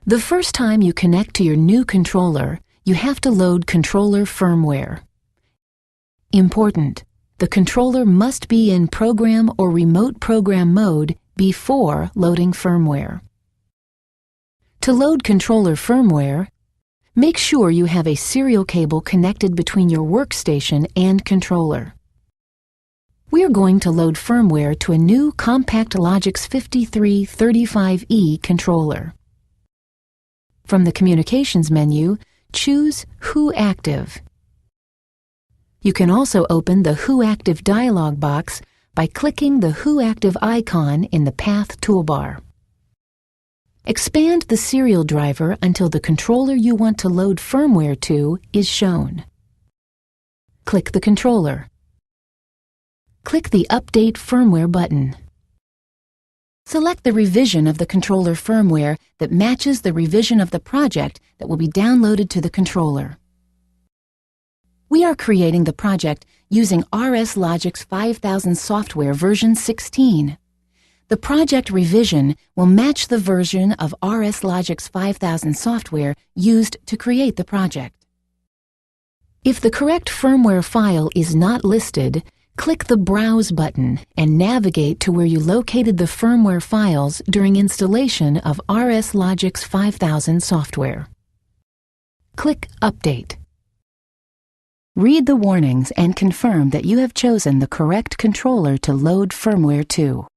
The first time you connect to your new controller, you have to load controller firmware. Important: the controller must be in program or remote program mode before loading firmware. To load controller firmware, make sure you have a serial cable connected between your workstation and controller. We are going to load firmware to a new CompactLogix 5335E controller. From the Communications menu, choose Who Active. You can also open the Who Active dialog box by clicking the Who Active icon in the Path toolbar. Expand the serial driver until the controller you want to load firmware to is shown. Click the controller. Click the Update Firmware button. Select the revision of the controller firmware that matches the revision of the project that will be downloaded to the controller. We are creating the project using RSLogix 5000 software version 16. The project revision will match the version of RSLogix 5000 software used to create the project. If the correct firmware file is not listed, click the Browse button and navigate to where you located the firmware files during installation of RSLogix 5000 software. Click Update. Read the warnings and confirm that you have chosen the correct controller to load firmware to.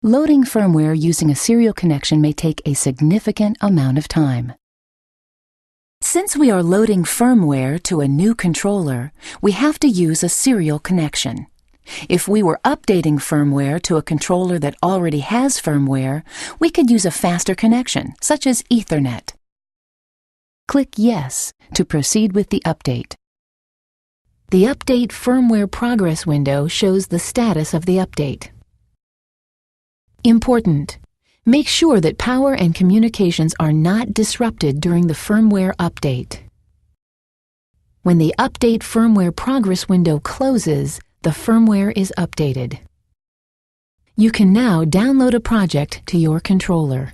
Loading firmware using a serial connection may take a significant amount of time. Since we are loading firmware to a new controller, we have to use a serial connection. If we were updating firmware to a controller that already has firmware, we could use a faster connection, such as Ethernet. Click Yes to proceed with the update. The Update Firmware Progress window shows the status of the update. Important: make sure that power and communications are not disrupted during the firmware update. When the Update Firmware Progress window closes, the firmware is updated. You can now download a project to your controller.